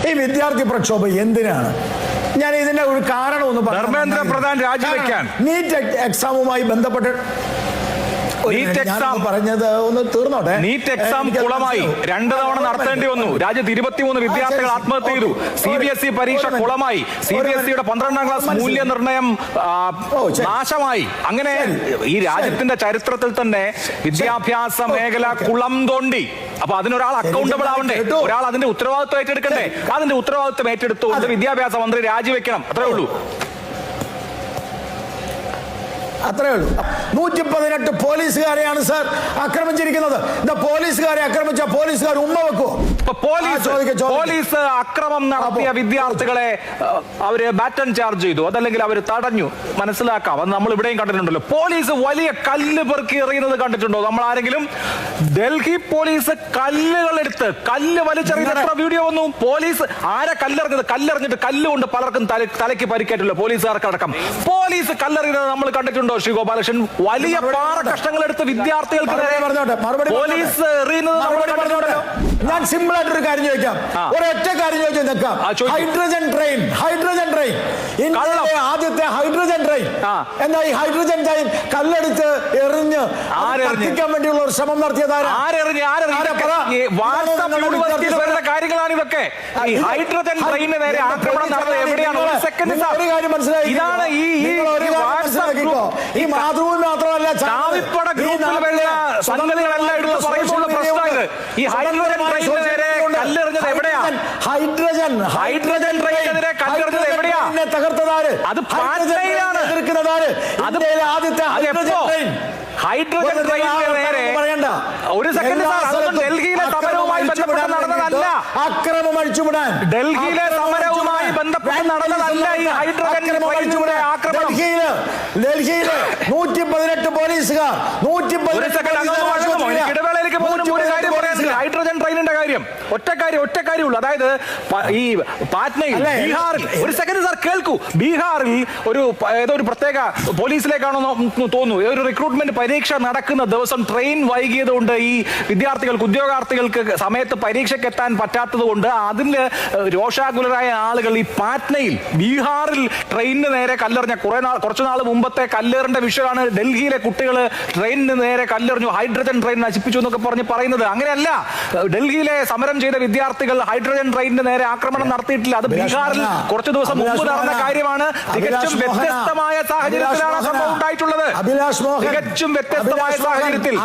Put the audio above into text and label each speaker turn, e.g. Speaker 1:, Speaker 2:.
Speaker 1: ഈ വിദ്യാർത്ഥി പ്രക്ഷോഭം എന്തിനാണ്? ഞാൻ ഇതിന്റെ ഒരു കാരണം ഒന്ന്
Speaker 2: ധർമ്മേന്ദ്ര പ്രധാൻ രാജിവെക്കാൻ
Speaker 1: നീറ്റ് എക്സാമുമായി ബന്ധപ്പെട്ട് പറഞ്ഞത് ഒന്ന് തീർന്നോട്ടെ.
Speaker 2: നീറ്റ് എക്സാം കുളമായി 2 തവണ നടത്തേണ്ടി വന്നു. രാജ്യത്ത് 23 വിദ്യാർത്ഥികൾ ആത്മഹത്യ ചെയ്തു. CBSE പരീക്ഷ കുളമായി. CBSEയുടെ 12ാം ക്ലാസ് മൂല്യനിർണ്ണയം നാശമായി. അങ്ങനെ ഈ രാജ്യത്തിന്റെ ചരിത്രത്തിൽ തന്നെ വിദ്യാഭ്യാസ മേഖല കുളം തോണ്ടി. അപ്പൊ അതിനൊരാൾ അക്കൗണ്ടബിൾ ആവണ്ടേ? ഒരാൾ അതിന്റെ ഉത്തരവാദിത്വം ഏറ്റെടുക്കണ്ടേ? അതിന്റെ ഉത്തരവാദിത്വം ഏറ്റെടുത്തുകൊണ്ട് വിദ്യാഭ്യാസ മന്ത്രി രാജിവെക്കണം. അത്രേ ഉള്ളൂ.
Speaker 1: അത്രേ ഉള്ളൂ. 118 പോലീസുകാരെയാണ് സാർ ആക്രമിച്ചിരിക്കുന്നത്. പോലീസുകാരെ ആക്രമിച്ച പോലീസുകാർ ഉമ്മ വെക്കുവോ?
Speaker 2: പോലീസ് അക്രമം നടത്തിയ വിദ്യാർത്ഥികളെ അവര് ബാറ്റൺ ചാർജ് ചെയ്തു, അതല്ലെങ്കിൽ അവർ തടഞ്ഞു. മനസ്സിലാക്കാം, അത് നമ്മൾ ഇവിടെയും കണ്ടിട്ടുണ്ടല്ലോ. പോലീസ് വലിയ കല്ല് പെറുക്കി എറിയുന്നത് കണ്ടിട്ടുണ്ടോ നമ്മൾ ആരെങ്കിലും? ഡൽഹി പോലീസ് കല്ലുകൾ എടുത്ത് കല്ല് വലിച്ചെറിയുന്ന എത്ര വീഡിയോ വന്നു? പോലീസ് ആരെ കല്ലെറിഞ്ഞത്? കല്ലെറിഞ്ഞിട്ട് കല്ലുകൊണ്ട് പലർക്കും തലയ്ക്ക് പരിക്കേറ്റില്ല, പോലീസുകാർക്കടക്കം. പോലീസ് കല്ലെറിയുന്നത് നമ്മൾ കണ്ടിട്ടുണ്ട്. ശ്രീ ഗോപാലകൃഷ്ണൻ വലിയ പാറ കഷ്ണങ്ങൾ എടുത്ത് വിദ്യാർത്ഥികൾക്ക് പോലീസ് എറിയുന്നത്.
Speaker 1: ഞാൻ സിമ്പിൾ ആയിട്ടൊരു കാര്യം ചോദിക്കാം, ഒരൊറ്റ കാര്യം ചോദിക്കാം. ഹൈഡ്രജൻ ട്രെയിൻ ഇന്ത്യയിലെ ആദ്യത്തെ ഹൈഡ്രജൻ ട്രെയിൻ എന്താ? ഈ ഹൈഡ്രജൻ ട്രെയിൻ കല്ലെടുത്ത് എറിഞ്ഞ് കത്തിക്കാൻ വേണ്ടിയുള്ള ഒരു ശ്രമം നടത്തിയതാരാ?
Speaker 2: കാര്യങ്ങളാണ് ഇതൊക്കെ. ഈ ഹൈഡ്രജൻ ട്രെയിനിന് നേരെ ആക്രമണം നടന്നത് എവിടെയാണ്? ഒരു കാര്യം മനസ്സിലായി. ഇതാണ്
Speaker 1: ഈ മാതൃഭൂമി മാത്രമല്ല,
Speaker 2: ചാവിപ്പട ഗ്രൂപ്പിൽ വരുന്ന സംഗതികളെല്ലാം എടുത്ത് പറയുമ്പോൾ പ്രശ്നമായത്. ഈ ഹൈഡ്രജൻ ട്രെയിനിന് നേരെ കല്ലെറിഞ്ഞത് എവിടെയാ? ഹൈഡ്രജൻ ട്രെയിനിനെതിരെ കല്ലെറിഞ്ഞത് എവിടെയാ?
Speaker 1: തകർത്തതാര്?
Speaker 2: അത് പാറ്റ്നയിലാണ്.
Speaker 1: ആദ്യത്തെ
Speaker 2: ഹൈഡ്രജൻ ട്രെയിനിന് നേരെ ഒരു സെക്കൻഡ്, ഡൽഹിയിലെ സമരവുമായി ബന്ധപ്പെട്ട് നടന്നതല്ല.
Speaker 1: അക്രമം അഴിച്ചുവിടാൻ
Speaker 2: ഡൽഹിയിലെ സമരവുമായി ബന്ധപ്പെട്ട് നടന്നതല്ല ഈ ഹൈഡ്രജൻ ട്രെയിനിന്റെ ആക്രമണം.
Speaker 1: ഡൽഹിയിലെ 118 പോലീസുകാർ
Speaker 2: ഇടവേളയിലേക്ക് പോകുന്ന ഒരു കാര്യം പറയാനില്ല. ഹൈഡ്രജൻ ട്രെയിനിന്റെ കാര്യം ഒറ്റ കാര്യമുള്ളൂ. അതായത് ഈ പാറ്റ്നയിൽ, ബീഹാറിൽ, ഒരു സെക്കൻഡ് സാർ കേൾക്കൂ, ബീഹാറിൽ ഏതോ ഒരു പ്രത്യേക പോലീസിലേക്കാണോ തോന്നുന്നു ഒരു റിക്രൂട്ട്മെന്റ് പരീക്ഷ നടക്കുന്ന ദിവസം ട്രെയിൻ വൈകിയത് കൊണ്ട് ഈ വിദ്യാർത്ഥികൾക്ക്, ഉദ്യോഗാർത്ഥികൾക്ക് സമയത്ത് പരീക്ഷയ്ക്ക് എത്താൻ പറ്റാത്തത് കൊണ്ട് അതിന് രോഷാകുലരായ ആളുകൾ ഈ പാറ്റ്നയിൽ, ബീഹാറിൽ ട്രെയിനിന് നേരെ കല്ലെറിഞ്ഞ കുറച്ചു നാൾ മുമ്പത്തെ കല്ലേറിന്റെ വിഷയമാണ്. ഡൽഹിയിലെ കുട്ടികൾ ട്രെയിനിന് നേരെ കല്ലെറിഞ്ഞു, ഹൈഡ്രജൻ ട്രെയിൻ നശിപ്പിച്ചു എന്നൊക്കെ പറയുന്നത്. അങ്ങനെയല്ല. ഡൽഹിയിലെ സമരം ചെയ്ത വിദ്യാർത്ഥികൾ ഹൈഡ്രജൻ ട്രെയിനിന് നേരെ ആക്രമണം നടത്തിയിട്ടില്ല. അത് ബീഹാറിൽ കുറച്ചു ദിവസം മുമ്പ് നടന്ന കാര്യമാണ്. തികച്ചും വ്യത്യസ്തമായ സാഹചര്യത്തിലാണ് സംഭവം ഉണ്ടായിട്ടുള്ളത്. തികച്ചും വ്യത്യസ്തമായ സാഹചര്യത്തിൽ